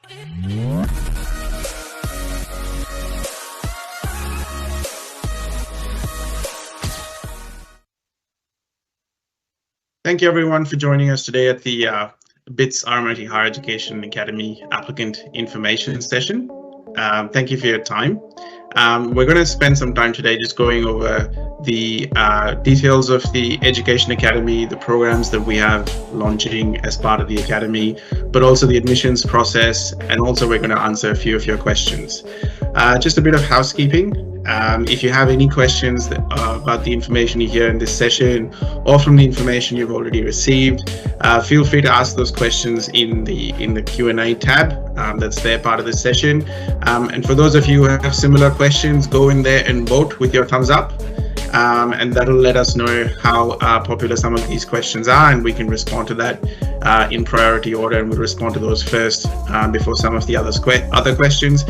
Thank you everyone for joining us today at the BITS RMIT Higher Education Academy Applicant Information Session. Thank you for your time. We're going to spend some time today just going over the details of the Education Academy, the programs that we have launching as part of the Academy, but also the admissions process, and also we're going to answer a few of your questions. Just a bit of housekeeping. If you have any questions about the information you hear in this session or from the information you've already received, feel free to ask those questions in the Q&A tab that's there part of the session. And for those of you who have similar questions, go in there and vote with your thumbs up. And that'll let us know how popular some of these questions are, and we can respond to that in priority order, and we'll respond to those first before some of the other questions.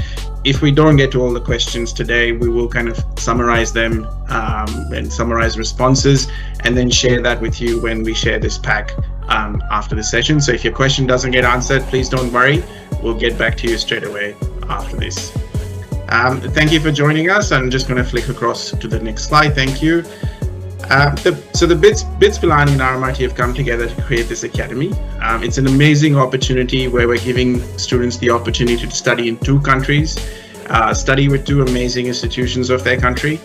If we don't get to all the questions today, we will kind of summarize them and summarize responses, and then share that with you when we share this pack after the session. So if your question doesn't get answered, please don't worry. We'll get back to you straight away after this. Thank you for joining us. I'm just going to flick across to the next slide. Thank you. So the BITS Pilani and RMIT have come together to create this academy. It's an amazing opportunity where we're giving students the opportunity to study in 2 countries, study with 2 amazing institutions of their country.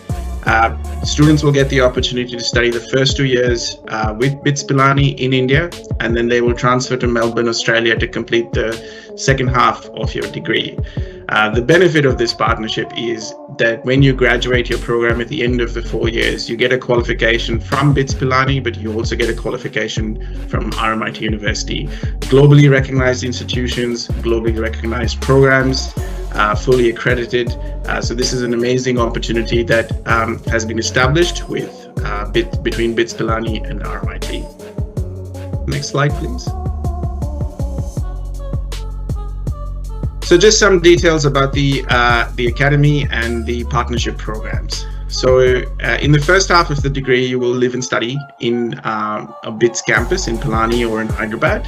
Students will get the opportunity to study the first 2 years with BITS Pilani in India, and then they will transfer to Melbourne, Australia to complete the second half of your degree. The benefit of this partnership is that when you graduate your program at the end of the 4 years, you get a qualification from BITS Pilani, but you also get a qualification from RMIT University. Globally recognized institutions, globally recognized programs, fully accredited. So this is an amazing opportunity that has been established with between BITS Pilani and RMIT. Next slide, please. So just some details about the Academy and the partnership programs. So in the first half of the degree, you will live and study in a BITS campus in Pilani or in Hyderabad.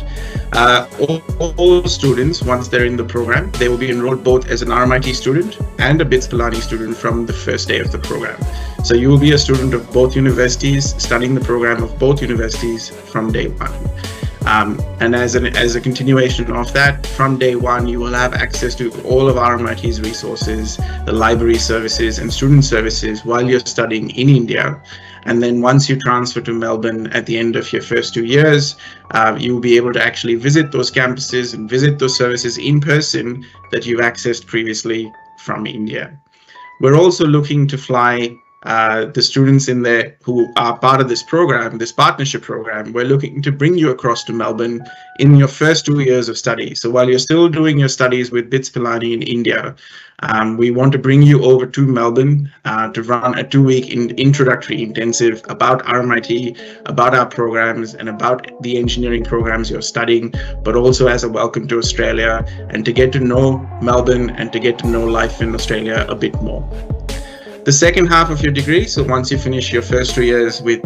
All students, once they're in the program, they will be enrolled both as an RMIT student and a BITS Pilani student from the first day of the program. So you will be a student of both universities, studying the program of both universities from day one. And as a continuation of that, from day one, you will have access to all of RMIT's resources, the library services and student services while you're studying in India. And then once you transfer to Melbourne at the end of your first 2 years, you will be able to actually visit those campuses and visit those services in person that you've accessed previously from India. We're also looking to fly the students in there who are part of this program, this partnership program. We're looking to bring you across to Melbourne in your first 2 years of study. So while you're still doing your studies with BITS Pilani in India, we want to bring you over to Melbourne to run a 2-week introductory intensive about RMIT, about our programs, and about the engineering programs you're studying, but also as a welcome to Australia and to get to know Melbourne and to get to know life in Australia a bit more. The second half of your degree, so once you finish your first 2 years with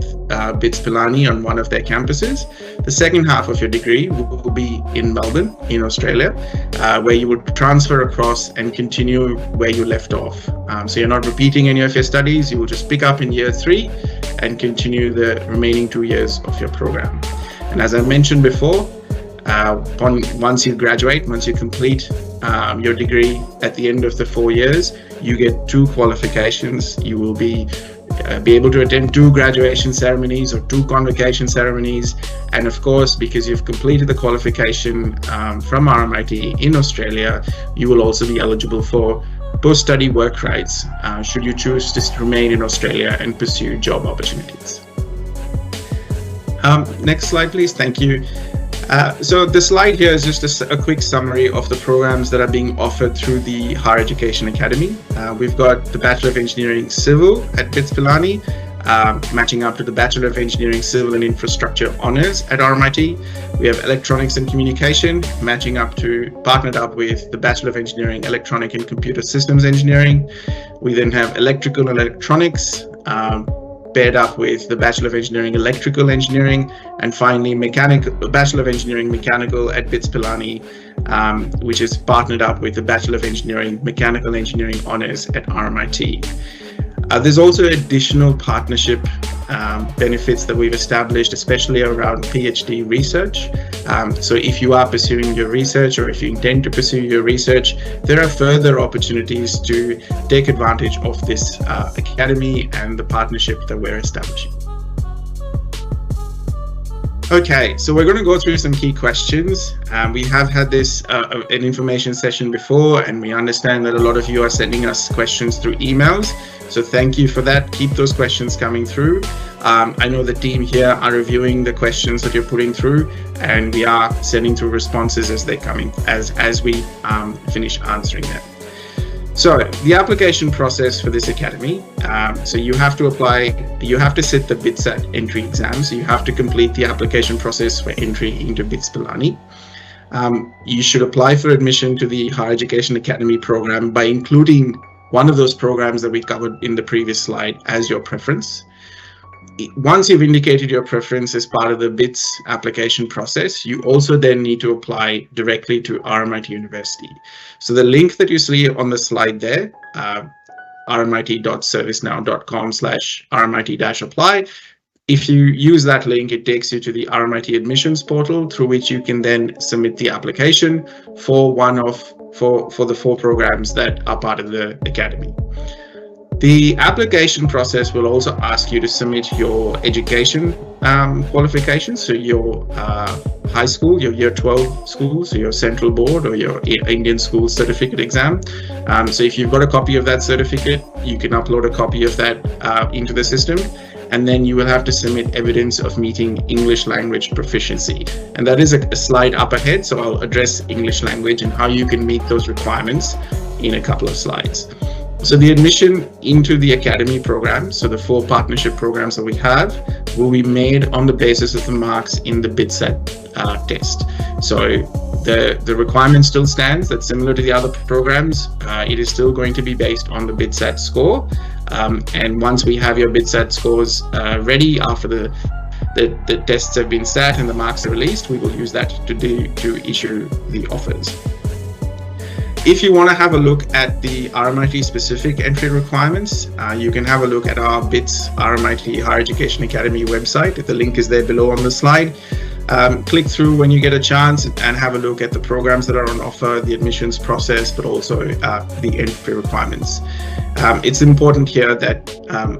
BITS Pilani on one of their campuses, the second half of your degree will be in Melbourne, in Australia, where you would transfer across and continue where you left off. So you're not repeating any of your studies, you will just pick up in year 3 and continue the remaining 2 years of your program. And as I mentioned before, once you graduate, once you complete your degree at the end of the 4 years, you get 2 qualifications. You will be able to attend 2 graduation ceremonies or 2 convocation ceremonies. And of course, because you've completed the qualification from RMIT in Australia, you will also be eligible for post-study work rights should you choose to remain in Australia and pursue job opportunities. Next slide, please. Thank you. So the slide here is just a quick summary of the programs that are being offered through the Higher Education Academy. We've got the Bachelor of Engineering Civil at BITS Pilani, matching up to the Bachelor of Engineering Civil and Infrastructure Honours at RMIT. We have Electronics and Communication, partnered up with the Bachelor of Engineering Electronic and Computer Systems Engineering. We then have Electrical and Electronics, paired up with the Bachelor of Engineering Electrical Engineering, and finally Bachelor of Engineering Mechanical at BITS Pilani, which is partnered up with the Bachelor of Engineering Mechanical Engineering Honours at RMIT. There's also additional partnership benefits that we've established, especially around PhD research. So if you are pursuing your research, or if you intend to pursue your research, there are further opportunities to take advantage of this academy and the partnership that we're establishing. Okay, so we're going to go through some key questions. We have had this an information session before, and we understand that a lot of you are sending us questions through emails. So thank you for that. Keep those questions coming through. I know the team here are reviewing the questions that you're putting through, and we are sending through responses as they're coming, as we finish answering them. So the application process for this academy, so you have to apply, you have to sit the BITSAT entry exam, so you have to complete the application process for entry into BITS Pilani. You should apply for admission to the Higher Education Academy program by including one of those programs that we covered in the previous slide as your preference. Once you've indicated your preference as part of the BITS application process, you also then need to apply directly to RMIT University. So the link that you see on the slide there, rmit.servicenow.com/rmit-apply. If you use that link, it takes you to the RMIT admissions portal, through which you can then submit the application for the 4 programs that are part of the academy. The application process will also ask you to submit your education qualifications, so your high school, your year 12 school, so your central board or your Indian school certificate exam. So if you've got a copy of that certificate, you can upload a copy of that into the system, and then you will have to submit evidence of meeting English language proficiency. And that is a slide up ahead, so I'll address English language and how you can meet those requirements in a couple of slides. So the admission into the academy program, so the 4 partnership programs that we have, will be made on the basis of the marks in the BITSAT test. So the requirement still stands, that similar to the other programs, it is still going to be based on the BITSAT score. And once we have your BITSAT scores ready, after the tests have been sat and the marks are released, we will use that to issue the offers. If you want to have a look at the RMIT specific entry requirements, you can have a look at our BITS RMIT Higher Education Academy website. The link is there below on the slide. Click through when you get a chance and have a look at the programs that are on offer, the admissions process, but also the entry requirements. It's important here that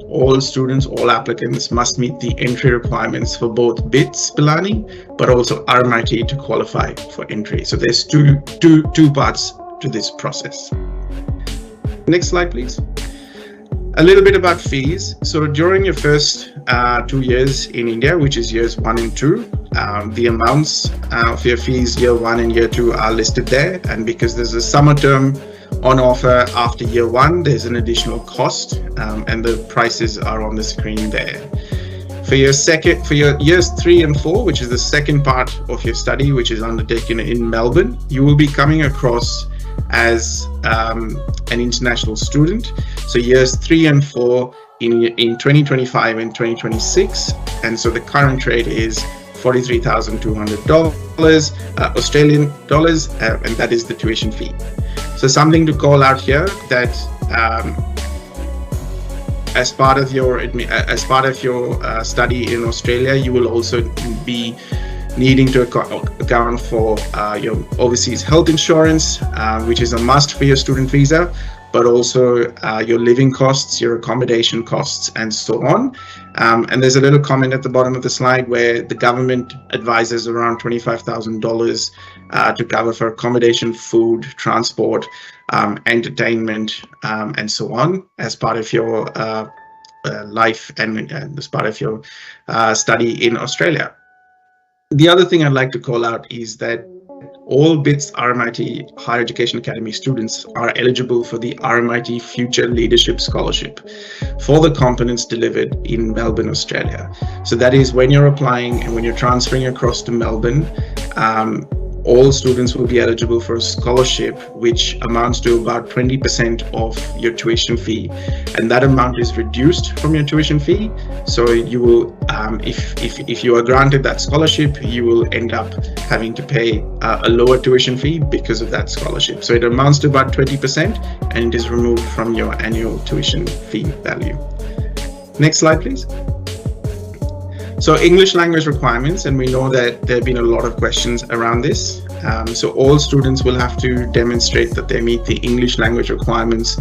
all students, all applicants must meet the entry requirements for both BITS Pilani, but also RMIT to qualify for entry. So there's two parts to this process. Next slide, please. A little bit about fees. So during your first 2 years in India, which is years 1 and 2, the amounts of your fees year 1 and year 2 are listed there. And because there's a summer term on offer after year 1, there's an additional cost, and the prices are on the screen there. For your years 3 and 4, which is the second part of your study, which is undertaken in Melbourne, you will be coming across as an international student. So years 3 and 4 in 2025 and 2026, and so the current rate is $43,200 Australian dollars, and that is the tuition fee. So something to call out here, that as part of your study in Australia, you will also be needing to account for your overseas health insurance, which is a must for your student visa, but also your living costs, your accommodation costs, and so on. And there's a little comment at the bottom of the slide where the government advises around $25,000 to cover for accommodation, food, transport, entertainment, and so on, as part of your life and as part of your study in Australia. The other thing I'd like to call out is that all BITS RMIT Higher Education Academy students are eligible for the RMIT Future Leadership Scholarship for the components delivered in Melbourne, Australia. So that is when you're applying and when you're transferring across to Melbourne, all students will be eligible for a scholarship, which amounts to about 20% of your tuition fee, and that amount is reduced from your tuition fee. So you will, if you are granted that scholarship, you will end up having to pay a lower tuition fee because of that scholarship. So it amounts to about 20%, and it is removed from your annual tuition fee value. Next slide, please. So English language requirements, and we know that there have been a lot of questions around this. So all students will have to demonstrate that they meet the English language requirements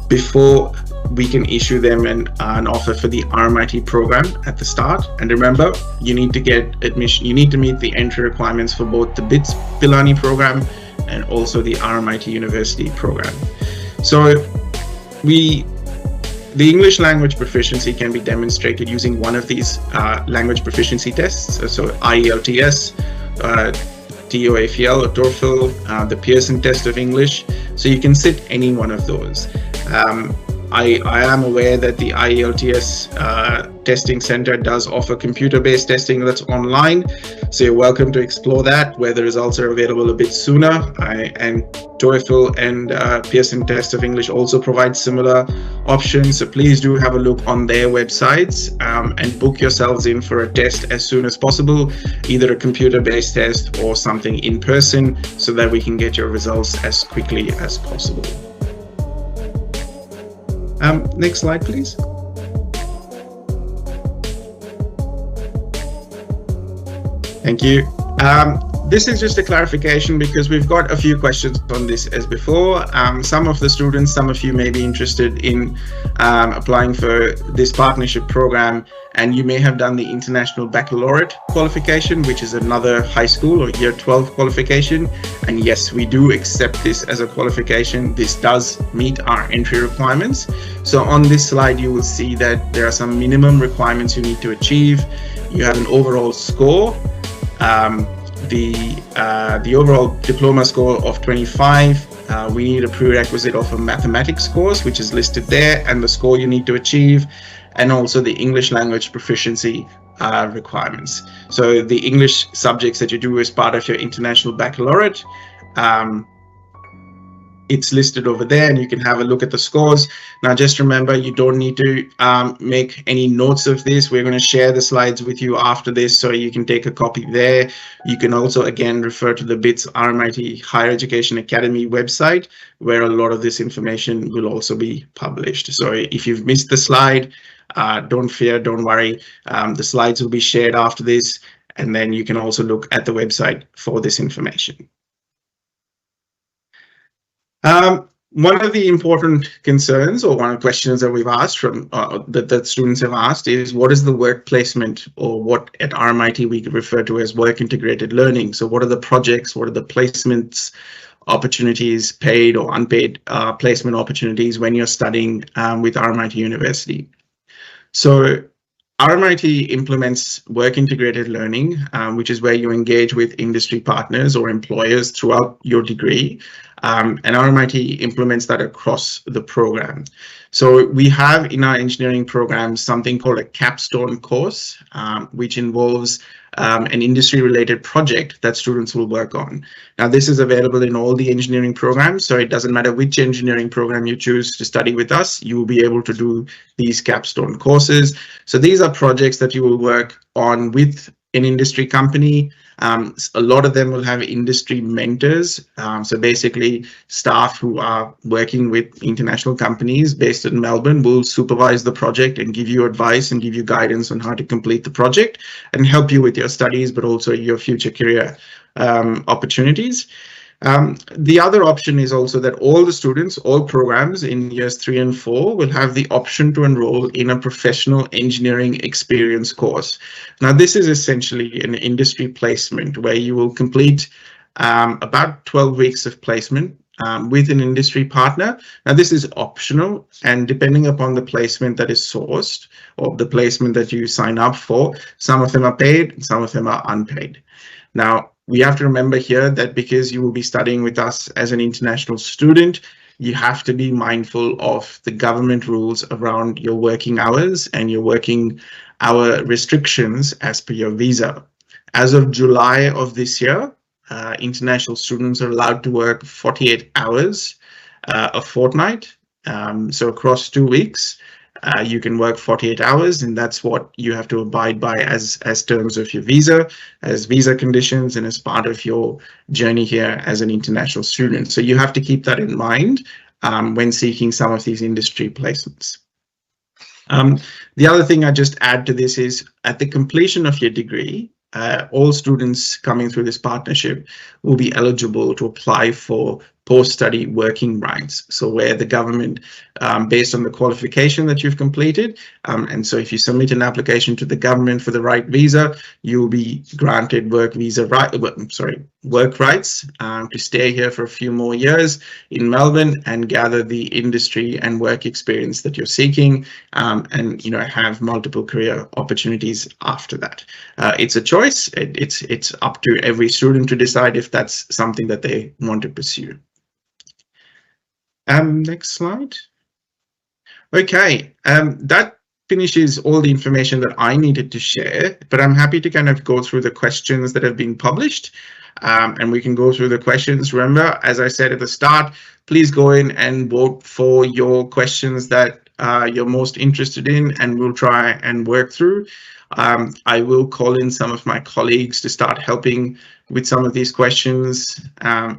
before we can issue them an offer for the RMIT program at the start. And remember, you need to get admission, you need to meet the entry requirements for both the BITS Pilani program and also the RMIT University program. So the English language proficiency can be demonstrated using one of these language proficiency tests. So IELTS, TOEFL or TOEFL, the Pearson test of English. So you can sit any one of those. I am aware that the IELTS testing center does offer computer-based testing that's online, so you're welcome to explore that, where the results are available a bit sooner. And TOEFL and Pearson test of English also provide similar options, so please do have a look on their websites and book yourselves in for a test as soon as possible, either a computer-based test or something in person, so that we can get your results as quickly as possible. Next slide, please. Thank you. This is just a clarification because we've got a few questions on this as before. Some of the students, some of you may be interested in applying for this partnership program, and you may have done the International Baccalaureate qualification, which is another high school or year 12 qualification. And yes, we do accept this as a qualification. This does meet our entry requirements. So on this slide, you will see that there are some minimum requirements you need to achieve. You have an overall score. The overall diploma score of 25, we need a prerequisite of a mathematics course, which is listed there, and the score you need to achieve, and also the English language proficiency requirements. So the English subjects that you do as part of your International Baccalaureate, it's listed over there, and you can have a look at the scores. Now, just remember, you don't need to make any notes of this. We're going to share the slides with you after this, so you can take a copy there. You can also, again, refer to the BITS RMIT Higher Education Academy website, where a lot of this information will also be published. So if you've missed the slide, don't fear, don't worry. The slides will be shared after this, and then you can also look at the website for this information. One of the important concerns, or one of the questions that we've asked from that students have asked, is what is the work placement, or what at RMIT we refer to as work integrated learning. So what are the projects, what are the placements, opportunities, paid or unpaid placement opportunities when you're studying with RMIT University. So RMIT implements work integrated learning, which is where you engage with industry partners or employers throughout your degree. And RMIT implements that across the program. So we have in our engineering program something called a capstone course, which involves an industry-related project that students will work on. Now, this is available in all the engineering programs, so it doesn't matter which engineering program you choose to study with us, you will be able to do these capstone courses. So these are projects that you will work on with an industry company. A lot of them will have industry mentors. So basically staff who are working with international companies based in Melbourne will supervise the project and give you advice and give you guidance on how to complete the project and help you with your studies, but also your future career opportunities. The other option is also that all the students, all programs in years 3 and 4 will have the option to enroll in a professional engineering experience course. Now, this is essentially an industry placement where you will complete about 12 weeks of placement with an industry partner. Now, this is optional, and depending upon the placement that is sourced or the placement that you sign up for, some of them are paid, some of them are unpaid. Now, we have to remember here that because you will be studying with us as an international student, you have to be mindful of the government rules around your working hours and your working hour restrictions as per your visa. As of July of this year, international students are allowed to work 48 hours a fortnight. So across 2 weeks, you can work 48 hours, and that's what you have to abide by as terms of your visa, as visa conditions, and as part of your journey here as an international student. So you have to keep that in mind when seeking some of these industry placements. The other thing I just add to this is at the completion of your degree, all students coming through this partnership will be eligible to apply for post-study working rights. So where the government, based on the qualification that you've completed, and so if you submit an application to the government for the right visa, you'll be granted work rights to stay here for a few more years in Melbourne and gather the industry and work experience that you're seeking, and have multiple career opportunities after that. It's a choice. It's up to every student to decide if that's something that they want to pursue. Next slide. Okay, that finishes all the information that I needed to share, but I'm happy to kind of go through the questions that have been published, and we can go through the questions. Remember, as I said at the start, please go in and vote for your questions that you're most interested in, and we'll try and work through. I will call in some of my colleagues to start helping with some of these questions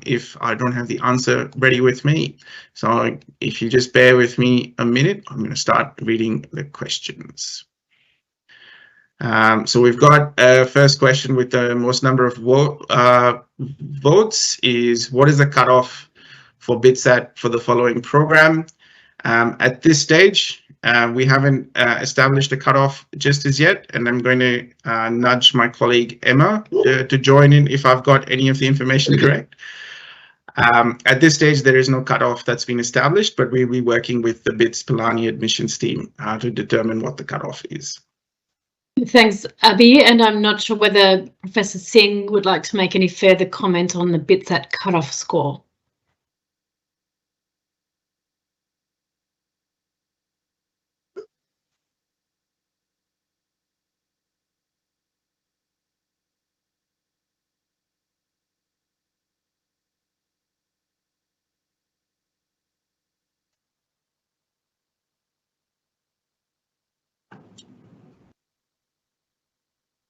if I don't have the answer ready with me. So if you just bear with me a minute, I'm going to start reading the questions. So we've got a first question with the most number of votes is, what is the cutoff for BITSAT for the following program? At this stage, we haven't established a cutoff just as yet, and I'm going to nudge my colleague Emma to join in if I've got any of the information correct. At this stage, there is no cutoff that's been established, but we'll be working with the Pilani admissions team to determine what the cutoff is. Thanks, Abhi, and I'm not sure whether Professor Singh would like to make any further comment on the BITSAT cutoff score.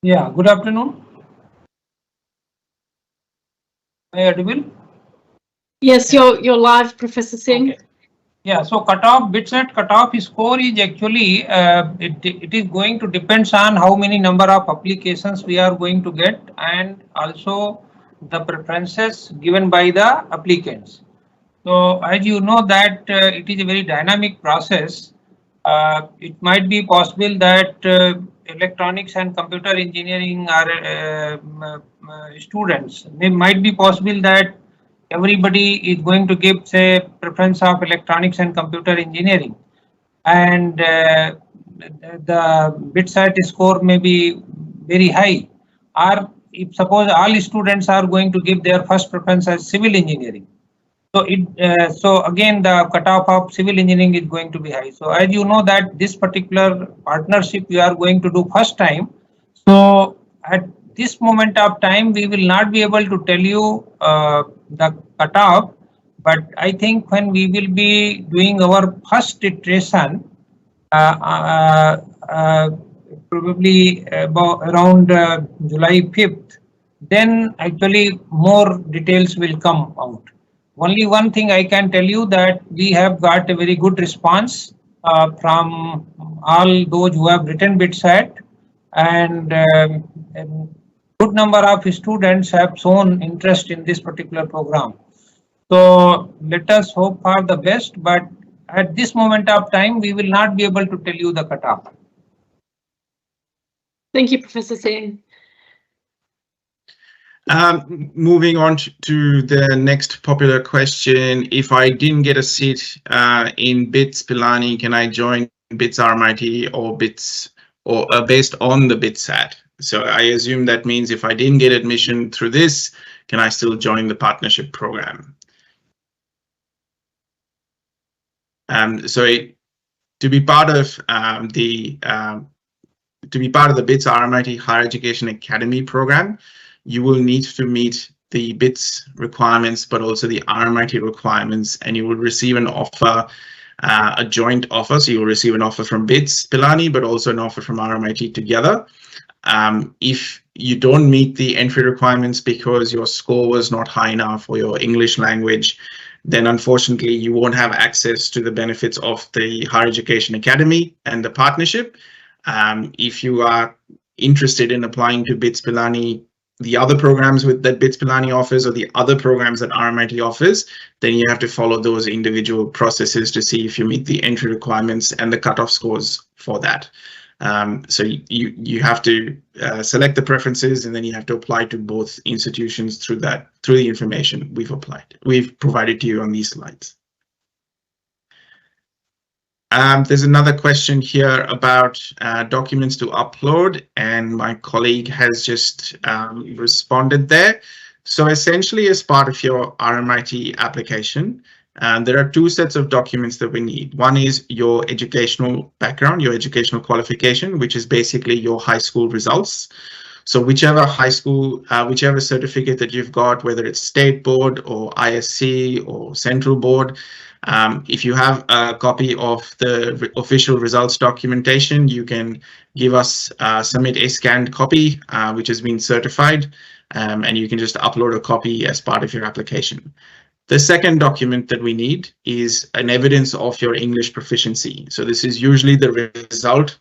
Yeah, good afternoon. Am I audible? Yes, you're live, Professor Singh. Okay. Yeah, so BITSAT cutoff score is actually it is going to depends on how many number of applications we are going to get, and also the preferences given by the applicants. So as you know that it is a very dynamic process. It might be possible that electronics and computer engineering are students. It might be possible that everybody is going to give, say, preference of electronics and computer engineering, and the BITSAT score may be very high. Or if suppose all students are going to give their first preference as civil engineering, so again the cutoff of civil engineering is going to be high. So as you know that this particular partnership we are going to do first time, so at this moment of time we will not be able to tell you the cutoff, but I think when we will be doing our first iteration, probably about around July 5th, then actually more details will come out. Only one thing I can tell you that we have got a very good response from all those who have written BITSAT, and a good number of students have shown interest in this particular program. So let us hope for the best, but at this moment of time we will not be able to tell you the cutoff. Thank you, Professor Singh. Moving on to the next popular question. If I didn't get a seat in BITS Pilani, can I join BITS RMIT or BITS or based on the BITSAT? So I assume that means if I didn't get admission through this, can I still join the partnership program? So to be part of the BITS RMIT Higher Education Academy program, you will need to meet the BITS requirements, but also the RMIT requirements, and you will receive an offer, a joint offer. So you'll receive an offer from BITS Pilani, but also an offer from RMIT together. If you don't meet the entry requirements because your score was not high enough for your English language, then unfortunately you won't have access to the benefits of the Higher Education Academy and the partnership. If you are interested in applying to BITS Pilani, the other programs that BITS Pilani offers, or the other programs that RMIT offers, then you have to follow those individual processes to see if you meet the entry requirements and the cutoff scores for that. So you have to select the preferences, and then you have to apply to both institutions through the information we've provided to you on these slides. There's another question here about documents to upload, and my colleague has just responded there. So essentially, as part of your RMIT application, there are two sets of documents that we need. One is your educational background, your educational qualification, which is basically your high school results. So whichever high school, whichever certificate that you've got, whether it's state board or ISC or central board, if you have a copy of the official results documentation, you can give us, submit a scanned copy, which has been certified, and you can just upload a copy as part of your application. The second document that we need is an evidence of your English proficiency. So this is usually the result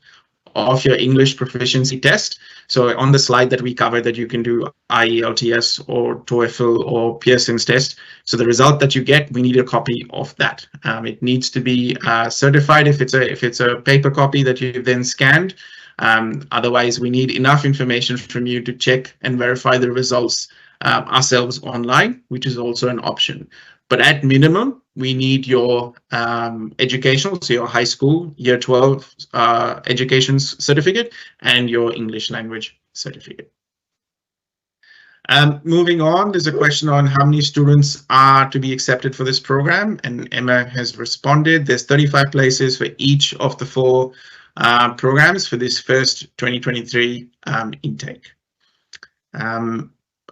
of your English proficiency test. So on the slide that we covered, that you can do IELTS or TOEFL or Pearson's test. So the result that you get, we need a copy of that. It needs to be certified if it's a paper copy that you then scanned. Otherwise, we need enough information from you to check and verify the results ourselves online, which is also an option. But at minimum, we need your educational, so your high school, year 12 education certificate, and your English language certificate. Moving on, there's a question on how many students are to be accepted for this program, and Emma has responded. There's 35 places for each of the 4 programs for this first 2023 intake.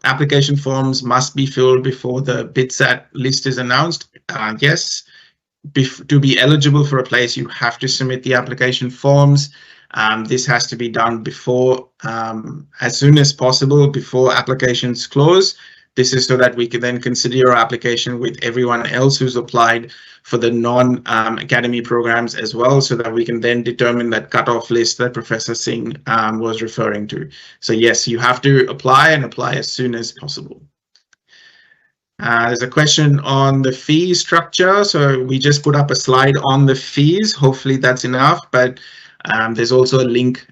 Application forms must be filled before the BITSAT list is announced. Yes, to be eligible for a place, you have to submit the application forms. This has to be done before, as soon as possible, before applications close. This is so that we can then consider your application with everyone else who's applied for the non-academy programs as well, so that we can then determine that cutoff list that Professor Singh was referring to. So yes, you have to apply, and apply as soon as possible. There's a question on the fee structure. So we just put up a slide on the fees. Hopefully that's enough, but there's also a link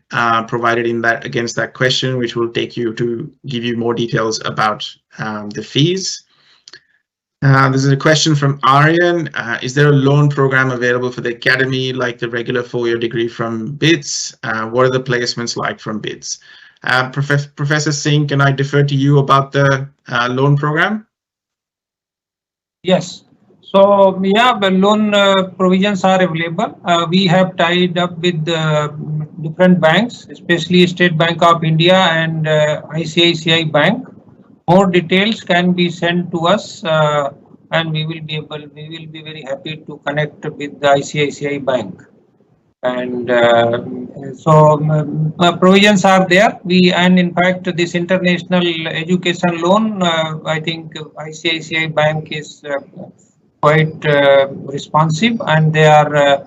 provided in that against that question, which will take you to give you more details about the fees. There's a question from Aryan. Is there a loan program available for the academy like the regular 4-year degree from BITS? What are the placements like from BITS? Professor Singh, can I defer to you about the loan program? Yes. So yeah, the loan provisions are available. We have tied up with different banks, especially State Bank of India and ICICI Bank. More details can be sent to us, and we will be very happy to connect with the ICICI Bank. And so provisions are there. And in fact, this international education loan, I think ICICI Bank is quite responsive, and they are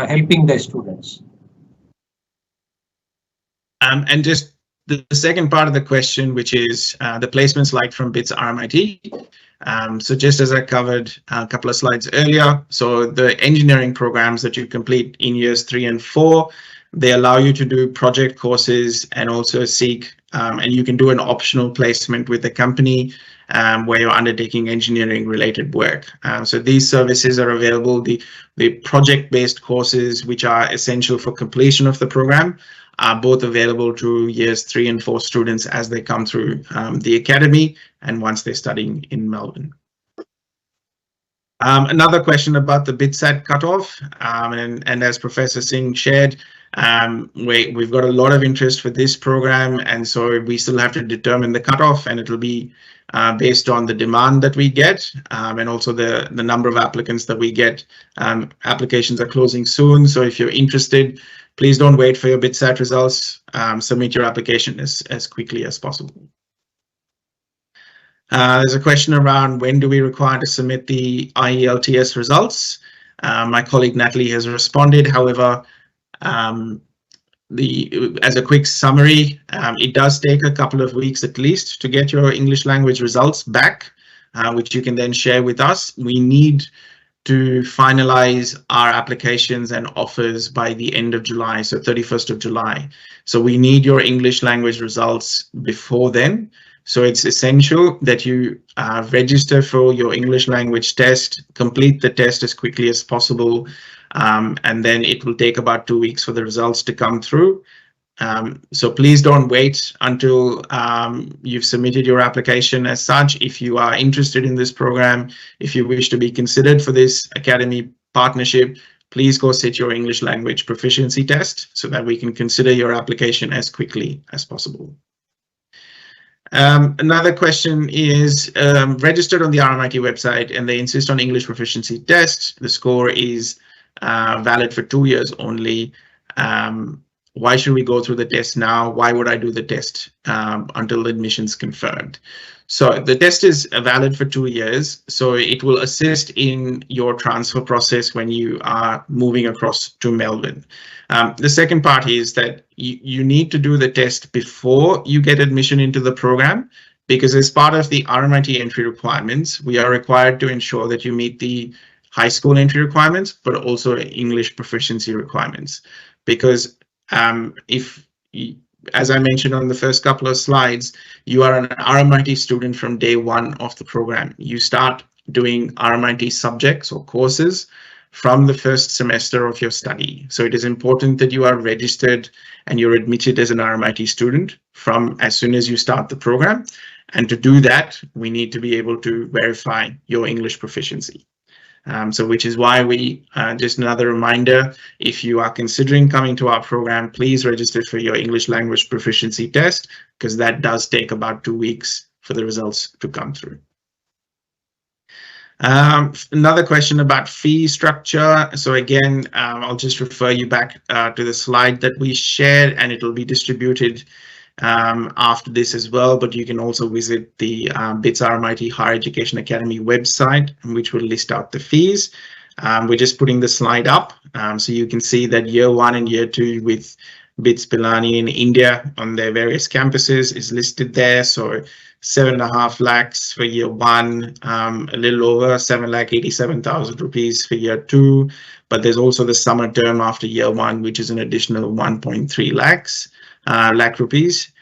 helping the students. And just the second part of the question, which is the placements like from BITS RMIT. So just as I covered a couple of slides earlier, so the engineering programs that you complete in years 3 and 4, they allow you to do project courses and also seek, and you can do an optional placement with the company where you're undertaking engineering related work. So these services are available. The project-based courses, which are essential for completion of the program, are both available to years 3 and 4 students as they come through the academy and once they're studying in Melbourne. Another question about the BITSAT cutoff, and as Professor Singh shared, we've got a lot of interest for this program, and so we still have to determine the cutoff, and it'll be based on the demand that we get, and also the number of applicants that we get. Applications are closing soon, so if you're interested, please don't wait for your BITSAT results. Submit your application as quickly as possible. There's a question around when do we require to submit the IELTS results. My colleague Natalie has responded. However, as a quick summary, it does take a couple of weeks at least to get your English language results back, which you can then share with us. We need to finalize our applications and offers by the end of July, so 31st of July. So we need your English language results before then. So it's essential that you register for your English language test, complete the test as quickly as possible, and then it will take about 2 weeks for the results to come through. So please don't wait until you've submitted your application as such. If you are interested in this program, if you wish to be considered for this academy partnership, please go sit your English language proficiency test so that we can consider your application as quickly as possible. Another question is registered on the RMIT website and they insist on English proficiency test. The score is valid for 2 years only. Why should we go through the test now? Why would I do the test until admission's confirmed? So the test is valid for 2 years. So it will assist in your transfer process when you are moving across to Melbourne. The second part is that you need to do the test before you get admission into the program, because as part of the RMIT entry requirements, we are required to ensure that you meet the high school entry requirements, but also English proficiency requirements. Because as I mentioned on the first couple of slides, you are an RMIT student from day one of the program. You start doing RMIT subjects or courses from the first semester of your study. So it is important that you are registered and you're admitted as an RMIT student from as soon as you start the program. And to do that, we need to be able to verify your English proficiency. So which is why we, just another reminder, if you are considering coming to our program, please register for your English language proficiency test, because that does take about 2 weeks for the results to come through. Another question about fee structure. So again, I'll just refer you back to the slide that we shared, and it will be distributed after this as well, but you can also visit the BITS RMIT Higher Education Academy website, which will list out the fees. We're just putting the slide up so you can see that year 1 and year 2 with BITS Pilani in India on their various campuses is listed there. So 7.5 lakhs for year 1, a little over 7,87,000 rupees for year 2, but there's also the summer term after year 1, which is an additional 1.3 lakh rupees.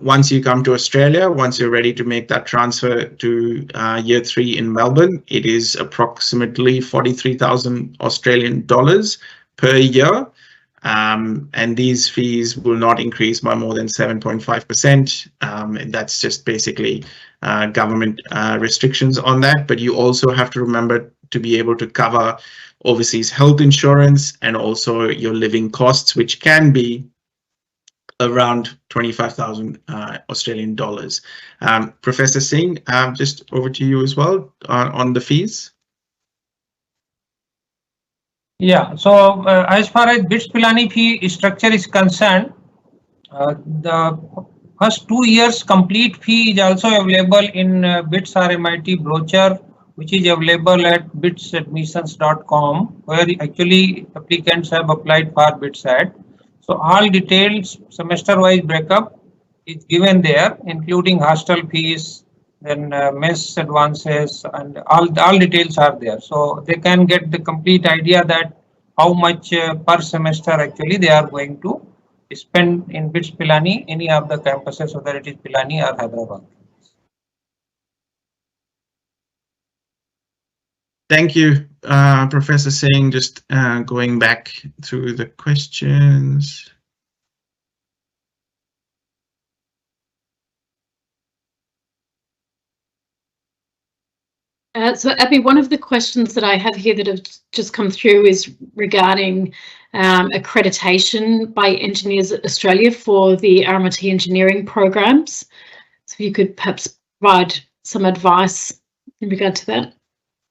Once you come to Australia, once you're ready to make that transfer to year 3 in Melbourne, it is approximately 43,000 Australian dollars per year. And these fees will not increase by more than 7.5%. And that's just basically government restrictions on that. But you also have to remember to be able to cover overseas health insurance and also your living costs, which can be around 25,000 Australian dollars. Professor Singh, just over to you as well on the fees. Yeah, so as far as BITS Pilani fee structure is concerned, the first 2 years complete fee is also available in BITS RMIT brochure, which is available at bitsadmissions.com, where actually applicants have applied for BITSAT. So all details, semester-wise breakup is given there, including hostel fees, then mess advances, and all details are there. So they can get the complete idea that how much per semester actually they are going to spend in BITS Pilani, any of the campuses, whether it is Pilani or Hyderabad. Thank you, Professor Singh. Just going back through the questions. So Abby, one of the questions that I have here that have just come through is regarding accreditation by Engineers Australia for the RMIT engineering programs. So if you could perhaps provide some advice in regard to that.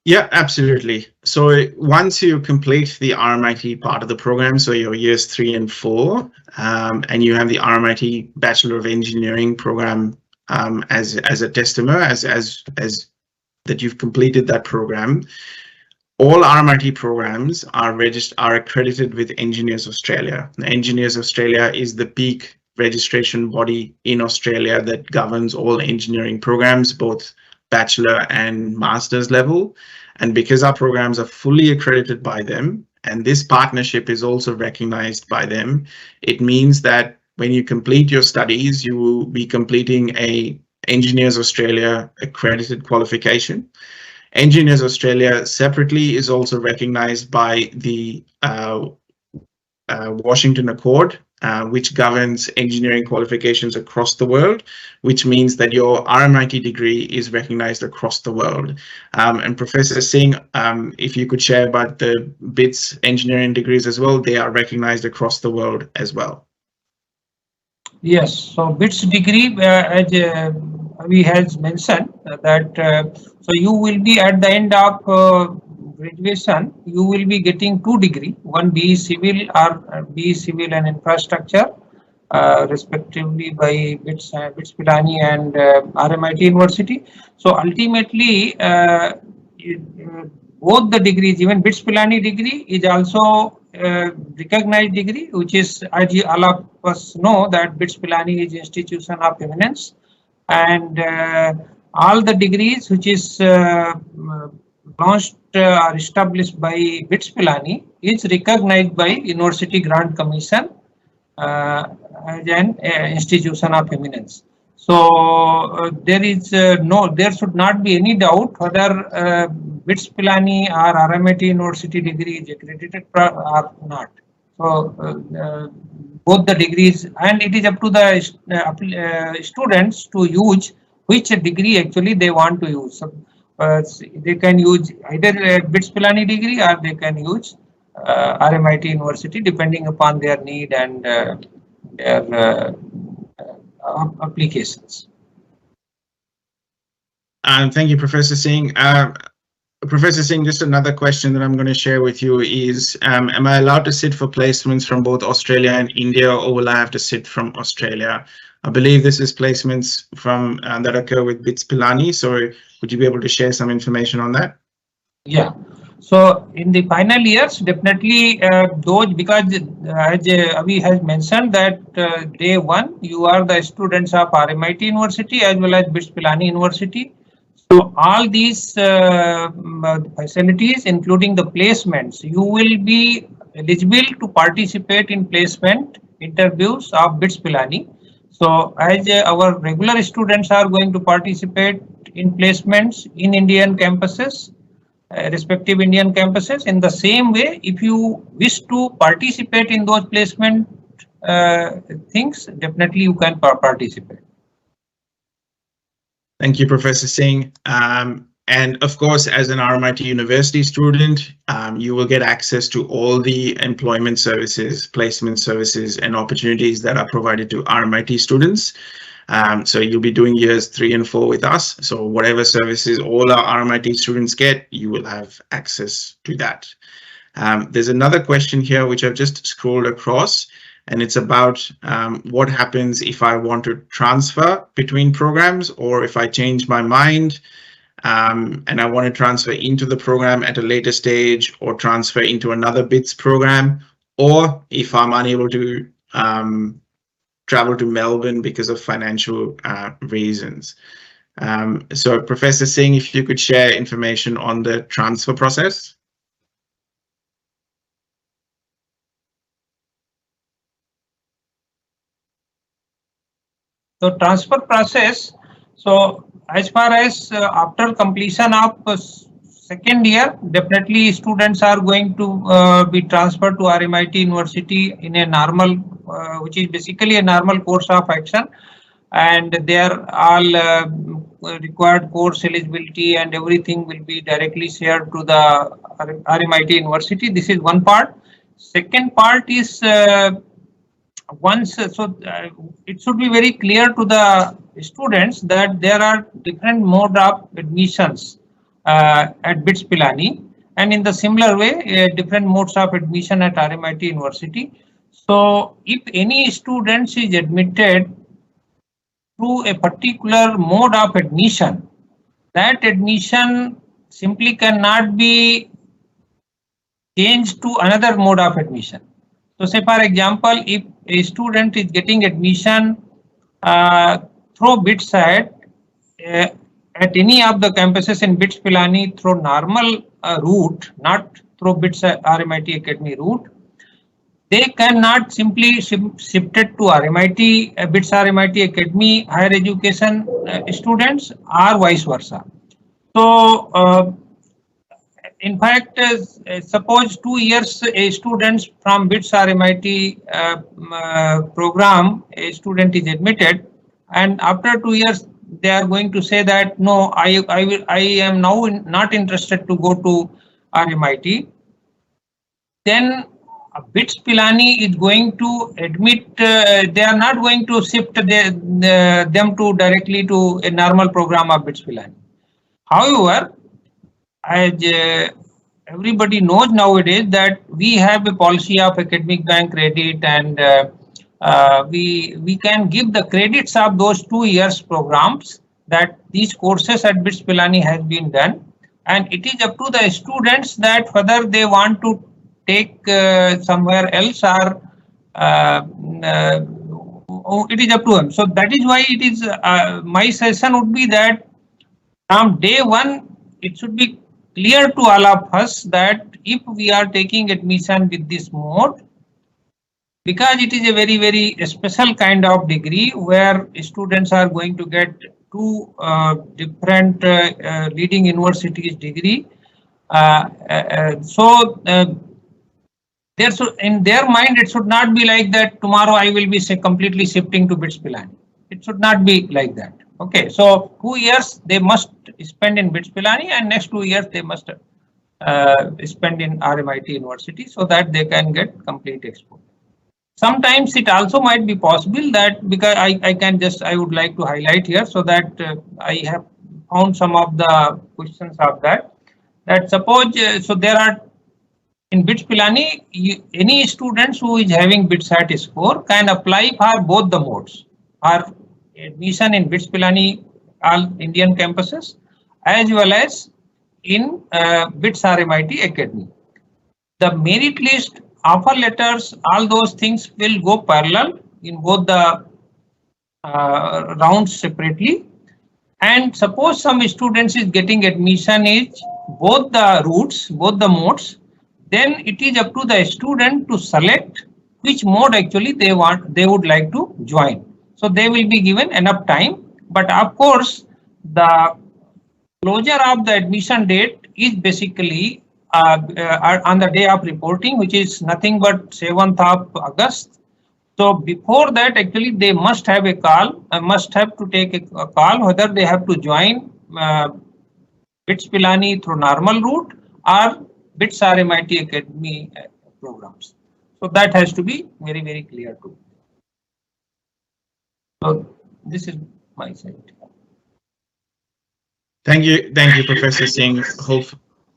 Yeah, absolutely. So once you complete the RMIT part of the program, so your years 3 and 4, and you have the RMIT Bachelor of Engineering program as a testament, as that you've completed that program, all RMIT programs are accredited with Engineers Australia. Engineers Australia is the peak registration body in Australia that governs all engineering programs, both bachelor and master's level. And because our programs are fully accredited by them, and this partnership is also recognized by them, it means that when you complete your studies, you will be completing a Engineers Australia accredited qualification. Engineers Australia separately is also recognized by the Washington Accord, which governs engineering qualifications across the world, which means that your RMIT degree is recognized across the world. And Professor Singh, if you could share about the BITS engineering degrees as well, they are recognized across the world as well. Yes, so BITS degree, as we has mentioned that so you will be at the end of graduation, you will be getting 2 degrees, one BE Civil or BE Civil and Infrastructure, respectively by BITS Pilani and RMIT University. So ultimately, both the degrees, even BITS Pilani degree is also recognized degree, which is, as all of us know, that BITS Pilani is institution of eminence, and all the degrees which is launched or established by BITS Pilani is recognized by University Grant Commission as an institution of eminence. So there should not be any doubt whether BITS Pilani or RMIT University degree is accredited or not. So both the degrees, and it is up to the students to use which degree actually they want to use. So, they can use either BITS Pilani degree or they can use RMIT University depending upon their need and their applications. Thank you, Professor Singh. Professor Singh, just another question that I'm going to share with you is, am I allowed to sit for placements from both Australia and India, or will I have to sit from Australia? I believe this is placements from that occur with BITS Pilani. So would you be able to share some information on that? Yeah. So in the final years, definitely those, because as Avi has mentioned that day 1, you are the students of RMIT University as well as BITS Pilani University. So all these facilities, including the placements, you will be eligible to participate in placement interviews of BITS Pilani. So as our regular students are going to participate in placements in Indian campuses, respective Indian campuses, in the same way, if you wish to participate in those placement things, definitely you can participate. Thank you, Professor Singh. And of course, as an RMIT University student, you will get access to all the employment services, placement services, and opportunities that are provided to RMIT students. So you'll be doing years 3 and 4 with us. So whatever services all our RMIT students get, you will have access to that. There's another question here, which I've just scrolled across, and it's about what happens if I want to transfer between programs, or if I change my mind and I want to transfer into the program at a later stage, or transfer into another BITS program, or if I'm unable to travel to Melbourne because of financial reasons. So Professor Singh, if you could share information on the transfer process. So transfer process, so as far as after completion of second year, definitely students are going to be transferred to RMIT University in a normal, which is basically a normal course of action. and their all required course eligibility and everything will be directly shared to the RMIT University. This is one part. Second part is it should be very clear to the students that there are different mode of admissions at BITS Pilani, and in the similar way different modes of admission at RMIT University. So if any student is admitted through a particular mode of admission, that admission simply cannot be changed to another mode of admission. So say for example, if a student is getting admission through BITS at any of the campuses in BITS Pilani through normal route, not through BITS RMIT Academy route, they cannot simply shift it to RMIT, BITS RMIT Academy higher education students or vice versa. So in fact, suppose 2 years a student from BITS RMIT program, a student is admitted, and after 2 years they are going to say that no, I am now not interested to go to RMIT. Then BITS Pilani is going to admit, they are not going to shift them to directly to a normal program of BITS Pilani. However, as everybody knows nowadays that we have a policy of academic bank credit, and we can give the credits of those 2 years programs that these courses at BITS Pilani has been done, and it is up to the students that whether they want to take somewhere else or it is up to them. So that is why it is my suggestion would be that from day one it should be clear to all of us that if we are taking admission with this mode, because it is a very, very special kind of degree where students are going to get two different leading universities degree. There should, in their mind, it should not be like that tomorrow I will be completely shifting to BITS Pilani. It should not be like that. Okay, so 2 years they must spend in BITS Pilani, and next 2 years they must spend in RMIT University, so that they can get complete exposure. Sometimes it also might be possible that, because I would like to highlight here so that I have found some of the questions of that suppose, so there are in BITS Pilani, any students who is having BITSAT score can apply for both the modes, or admission in BITS Pilani all Indian campuses as well as in BITS RMIT Academy. The merit list, offer letters, all those things will go parallel in both the rounds separately. And suppose some students is getting admission is both the routes, both the modes, then it is up to the student to select which mode actually they would like to join. So they will be given enough time, but of course the closure of the admission date is basically on the day of reporting, which is nothing but 7th of August. So before that, actually they must have a call, must have to take a call whether they have to join BITS Pilani through normal route or BITS RMIT Academy programs. So that has to be very, very clear too. So this is my side. Thank you, Professor Singh.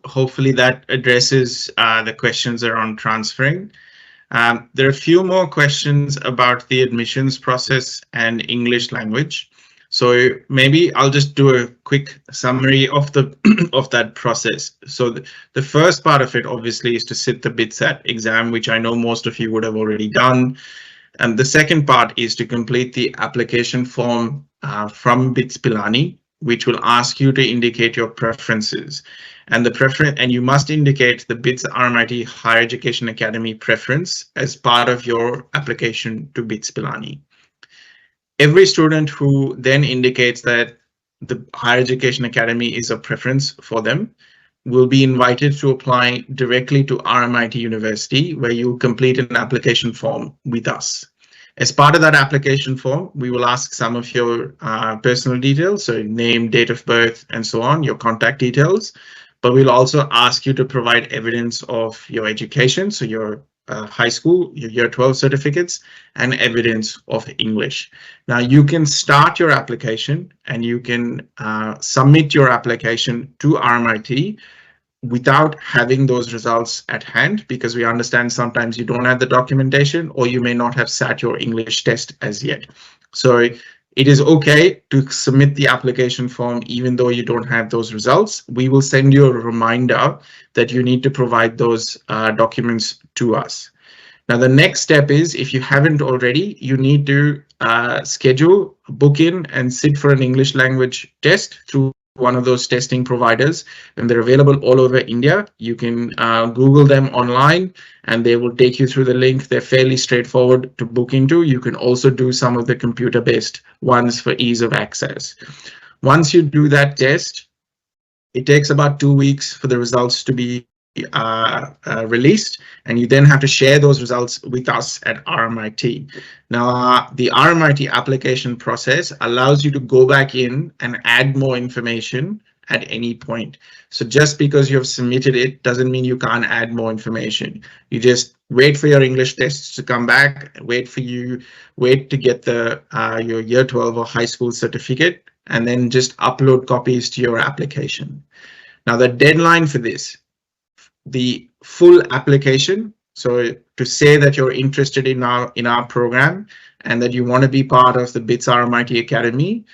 Hopefully that addresses the questions around transferring. There are a few more questions about the admissions process and English language. So maybe I'll just do a quick summary of that process. So the first part of it obviously is to sit the BITSAT exam, which I know most of you would have already done. And the second part is to complete the application form from BITS Pilani, which will ask you to indicate your preferences. And you must indicate the BITS RMIT Higher Education Academy preference as part of your application to BITS Pilani. Every student who then indicates that the Higher Education Academy is a preference for them will be invited to apply directly to RMIT University, where you complete an application form with us. As part of that application form, we will ask some of your personal details, so name, date of birth, and so on, your contact details. But we'll also ask you to provide evidence of your education, so your high school, your year 12 certificates, and evidence of English. Now you can start your application and you can submit your application to RMIT without having those results at hand, because we understand sometimes you don't have the documentation or you may not have sat your English test as yet. So it is okay to submit the application form even though you don't have those results. We will send you a reminder that you need to provide those documents to us. Now, the next step is, if you haven't already, you need to schedule, book in, and sit for an English language test through one of those testing providers, and they're available all over India. You can Google them online and they will take you through the link. They're fairly straightforward to book into. You can also do some of the computer-based ones for ease of access. Once you do that test, it takes about 2 weeks for the results to be released, and you then have to share those results with us at RMIT. Now, the RMIT application process allows you to go back in and add more information at any point. So just because you have submitted it doesn't mean you can't add more information. You just wait for your English tests to come back, wait to get the your year 12 or high school certificate, and then just upload copies to your application. Now, the deadline for this, the full application, so to say that you're interested in our program and that you want to be part of the BITS RMIT Academy,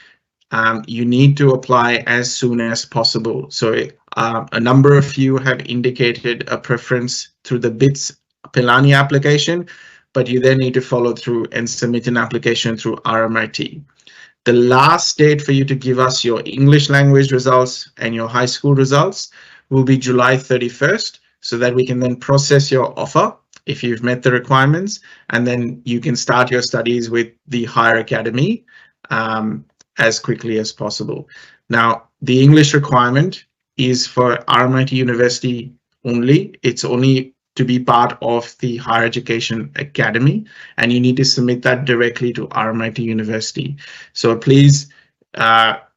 you need to apply as soon as possible. So a number of you have indicated a preference through the BITS Pilani application, but you then need to follow through and submit an application through RMIT. The last date for you to give us your English language results and your high school results will be July 31st, so that we can then process your offer if you've met the requirements, and then you can start your studies with the higher academy as quickly as possible. Now, the English requirement is for RMIT University only. It's only to be part of the Higher Education Academy, and you need to submit that directly to RMIT University. So please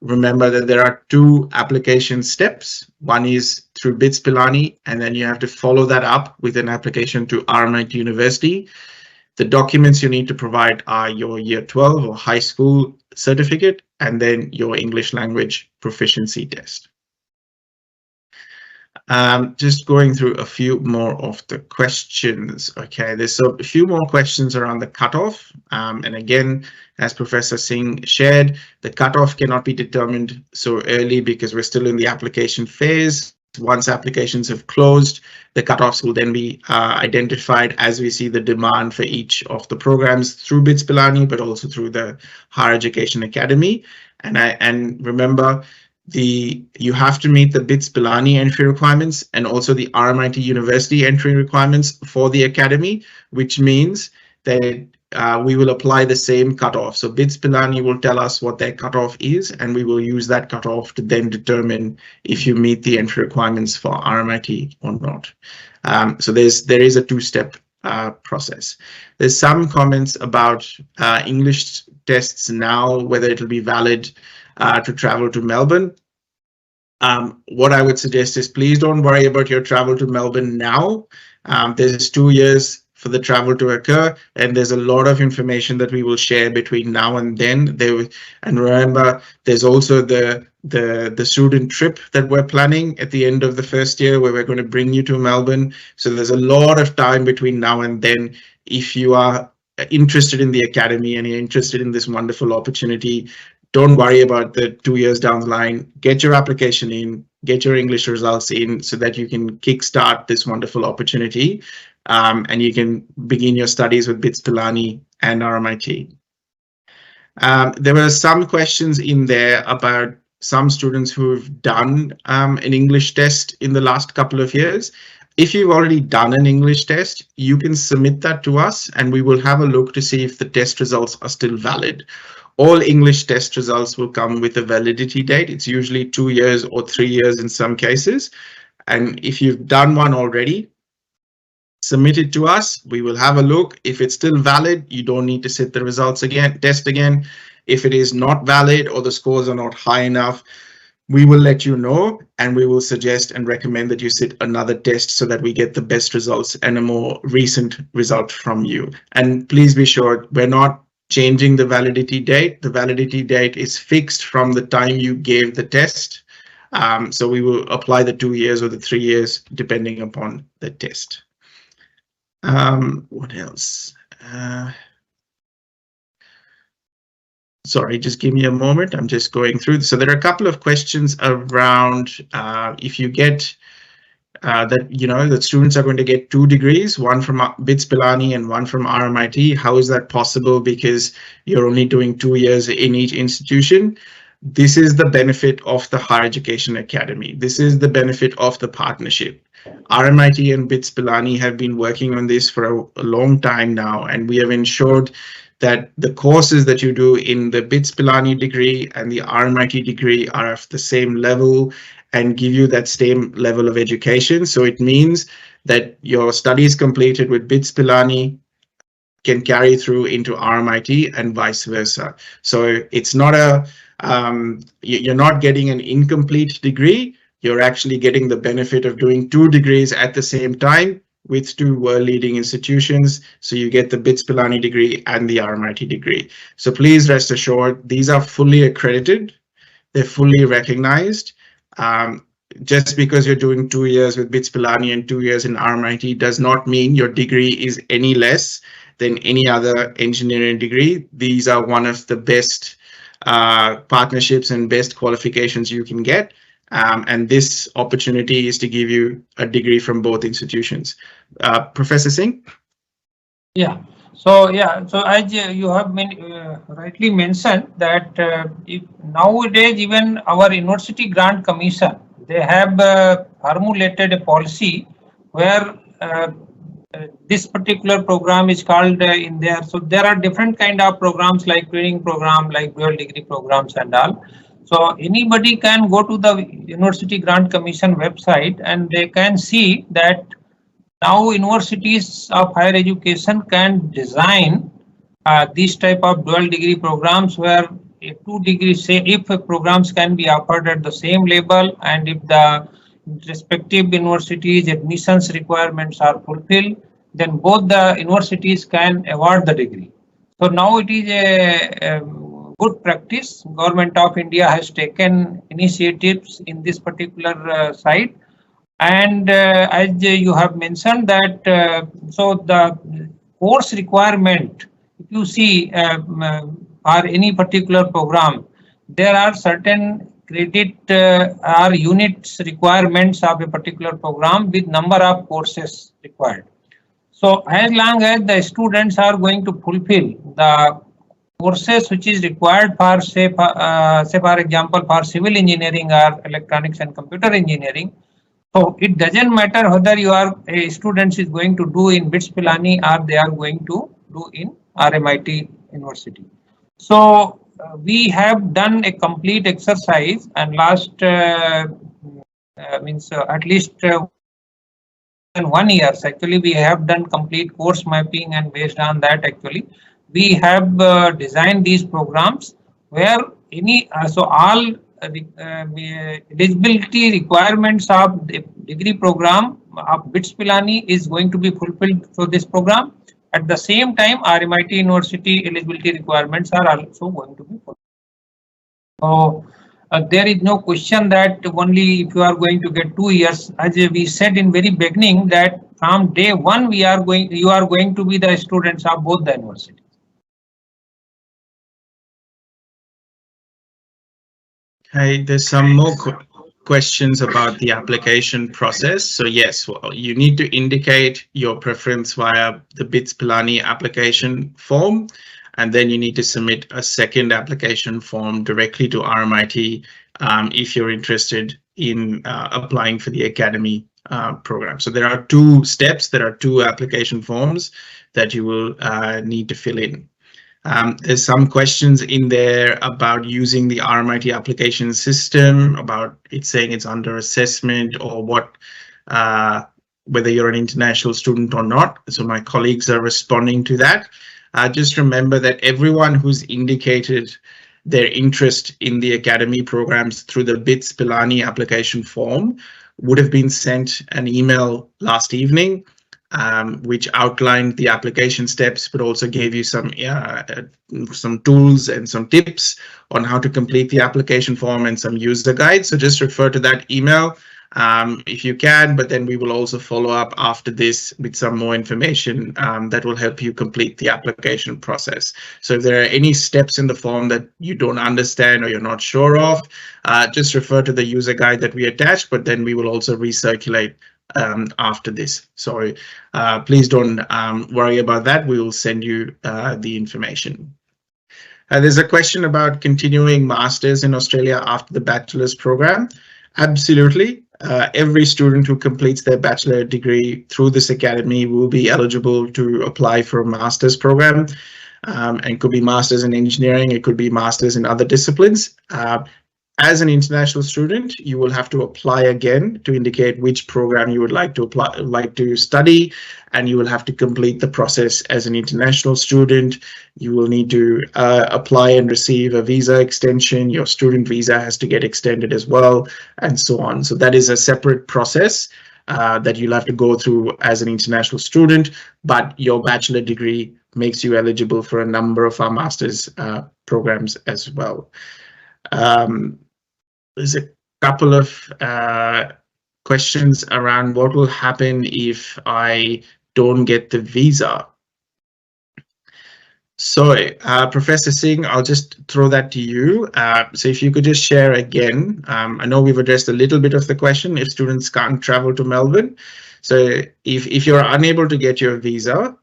remember that there are 2 application steps. One is through BITS Pilani, and then you have to follow that up with an application to RMIT University. The documents you need to provide are your year 12 or high school certificate, and then your English language proficiency test. Just going through a few more of the questions. Okay, there's a few more questions around the cutoff. And again, as Professor Singh shared, the cutoff cannot be determined so early because we're still in the application phase. Once applications have closed, the cutoffs will then be identified as we see the demand for each of the programs through BITS Pilani, but also through the Higher Education Academy. And remember, you have to meet the BITS Pilani entry requirements and also the RMIT University entry requirements for the academy, which means that we will apply the same cutoff. So BITS Pilani will tell us what their cutoff is, and we will use that cutoff to then determine if you meet the entry requirements for RMIT or not. So there is a 2-step process. There's some comments about English tests now, whether it will be valid to travel to Melbourne. What I would suggest is please don't worry about your travel to Melbourne now. There's 2 years for the travel to occur, and there's a lot of information that we will share between now and then. And remember, there's also the student trip that we're planning at the end of the first year, where we're going to bring you to Melbourne. So there's a lot of time between now and then. If you are interested in the academy and you're interested in this wonderful opportunity, don't worry about the 2 years down the line. Get your application in, get your English results in, so that you can kickstart this wonderful opportunity, and you can begin your studies with BITS Pilani and RMIT. There were some questions in there about some students who've done an English test in the last couple of years. If you've already done an English test, you can submit that to us and we will have a look to see if the test results are still valid. All English test results will come with a validity date. It's usually 2 years or 3 years in some cases. And if you've done one already, submit it to us. We will have a look. If it's still valid, you don't need to sit the results again, test again. If it is not valid or the scores are not high enough, we will let you know, and we will suggest and recommend that you sit another test so that we get the best results and a more recent result from you. And please be sure, we're not changing the validity date. The validity date is fixed from the time you gave the test. So we will apply the 2 years or the 3 years depending upon the test. What else? Sorry, just give me a moment. I'm just going through. So there are a couple of questions around if you get that, you know, that students are going to get 2 degrees, one from BITS Pilani and one from RMIT. How is that possible? Because you're only doing 2 years in each institution. This is the benefit of the Higher Education Academy. This is the benefit of the partnership. RMIT and BITS Pilani have been working on this for a long time now, and we have ensured that the courses that you do in the BITS Pilani degree and the RMIT degree are of the same level and give you that same level of education. So it means that your studies completed with BITS Pilani can carry through into RMIT and vice versa. So it's not a, you're not getting an incomplete degree. You're actually getting the benefit of doing 2 degrees at the same time with 2 world-leading institutions. So you get the BITS Pilani degree and the RMIT degree. So please rest assured, these are fully accredited. They're fully recognized. Just because you're doing 2 years with BITS Pilani and 2 years in RMIT does not mean your degree is any less than any other engineering degree. These are one of the best partnerships and best qualifications you can get. And this opportunity is to give you a degree from both institutions. Professor Singh? Yeah. So as you have rightly mentioned that if nowadays even our University Grant Commission, they have formulated a policy where this particular program is called in there. So there are different kind of programs like training program, like dual degree programs and all. So anybody can go to the University Grant Commission website and they can see that now universities of higher education can design these type of dual degree programs where 2 degrees, say if programs can be offered at the same level and if the respective universities admissions requirements are fulfilled, then both the universities can award the degree. So now it is a good practice. Government of India has taken initiatives in this particular side, and as you have mentioned that so the course requirement, if you see for any particular program, there are certain credit or units requirements of a particular program with number of courses required. So as long as the students are going to fulfill the courses which is required for say for example for civil engineering or electronics and computer engineering, so it doesn't matter whether you are a student is going to do in BITS Pilani or they are going to do in RMIT University. So we have done a complete exercise, and last means at least 1 year actually we have done complete course mapping, and based on that actually we have designed these programs where any so all eligibility requirements of the degree program of BITS Pilani is going to be fulfilled for this program. At the same time, RMIT University eligibility requirements are also going to be fulfilled. So there is no question that only if you are going to get 2 years, as we said in very beginning that from day one you are going to be the students of both the universities. Hey, there's some more questions about the application process. So yes, well, you need to indicate your preference via the BITS Pilani application form, and then you need to submit a second application form directly to RMIT if you're interested in applying for the academy program. So there are 2 steps, there are 2 application forms that you will need to fill in. There's some questions in there about using the RMIT application system, about it saying it's under assessment, or what whether you're an international student or not. So my colleagues are responding to that. Just remember that everyone who's indicated their interest in the academy programs through the BITS Pilani application form would have been sent an email last evening, which outlined the application steps, but also gave you some tools and some tips on how to complete the application form and some user guides. So just refer to that email if you can, but then we will also follow up after this with some more information that will help you complete the application process. So if there are any steps in the form that you don't understand or you're not sure of, just refer to the user guide that we attached, but then we will also recirculate after this. So please don't worry about that. We will send you the information. There's a question about continuing masters in Australia after the bachelor's program. Absolutely. Every student who completes their bachelor degree through this academy will be eligible to apply for a master's program, and it could be masters in engineering, it could be masters in other disciplines. As an international student, you will have to apply again to indicate which program you would like to study, and you will have to complete the process as an international student. You will need to apply and receive a visa extension. Your student visa has to get extended as well, and so on. So that is a separate process that you'll have to go through as an international student, but your bachelor degree makes you eligible for a number of our master's programs as well. There's a couple of questions around what will happen if I don't get the visa. So Professor Singh, I'll just throw that to you. So if you could just share again, I know we've addressed a little bit of the question if students can't travel to Melbourne. So if you're unable to get your visa,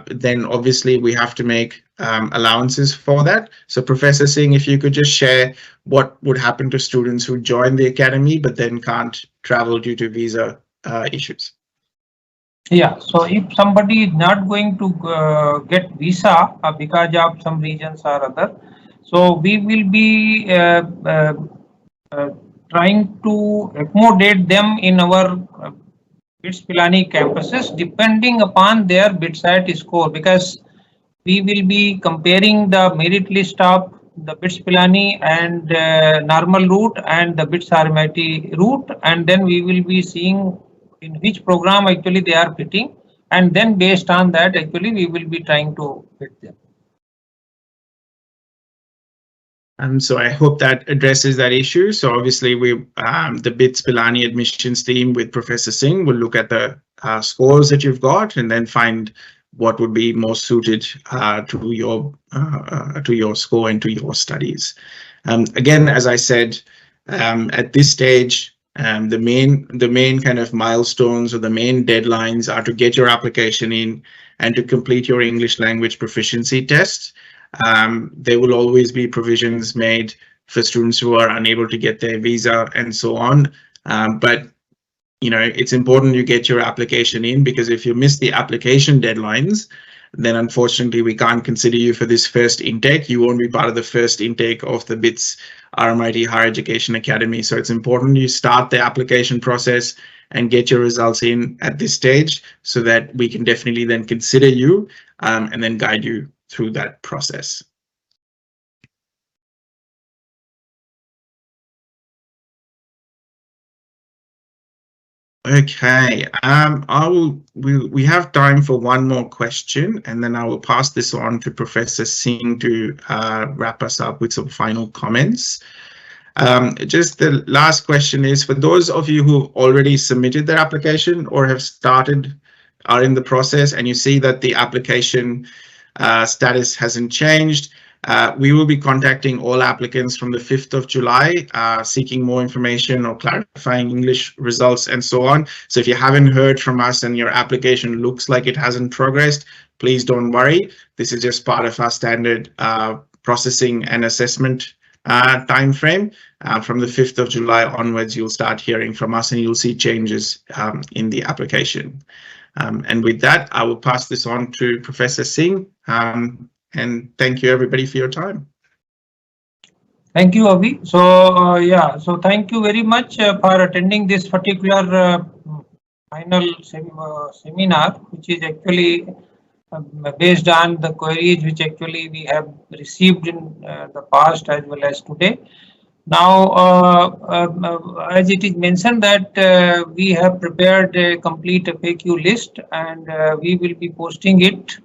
then obviously we have to make allowances for that. So Professor Singh, if you could just share what would happen to students who join the academy but then can't travel due to visa issues. Yeah, so if somebody is not going to get visa because of some reasons or other, so we will be trying to accommodate them in our BITS Pilani campuses depending upon their BITSAT score, because we will be comparing the merit list of the BITS Pilani and normal route and the BITS RMIT route, and then we will be seeing in which program actually they are fitting, and then based on that actually we will be trying to fit them. So I hope that addresses that issue. So obviously the BITS Pilani admissions team with Professor Singh will look at the scores that you've got and then find what would be most suited to your score and to your studies. Again, as I said, at this stage, the main kind of milestones or the main deadlines are to get your application in and to complete your English language proficiency test. There will always be provisions made for students who are unable to get their visa and so on. But you know, it's important you get your application in, because if you miss the application deadlines, then unfortunately we can't consider you for this first intake. You won't be part of the first intake of the BITS RMIT Higher Education Academy. So it's important you start the application process and get your results in at this stage so that we can definitely then consider you and then guide you through that process. Okay, we have time for one more question, and then I will pass this on to Professor Singh to wrap us up with some final comments. Just the last question is, for those of you who already submitted their application or have started, are in the process, and you see that the application status hasn't changed, we will be contacting all applicants from the 5th of July, seeking more information or clarifying English results and so on. So if you haven't heard from us and your application looks like it hasn't progressed, please don't worry. This is just part of our standard processing and assessment time frame. From the 5th of July onwards, you'll start hearing from us and you'll see changes in the application. And with that, I will pass this on to Professor Singh. And thank you everybody for your time. Thank you, Avi. So yeah, so thank you very much for attending this particular final seminar, which is actually based on the queries which actually we have received in the past as well as today. Now, as it is mentioned that we have prepared a complete FAQ list, and we will be posting it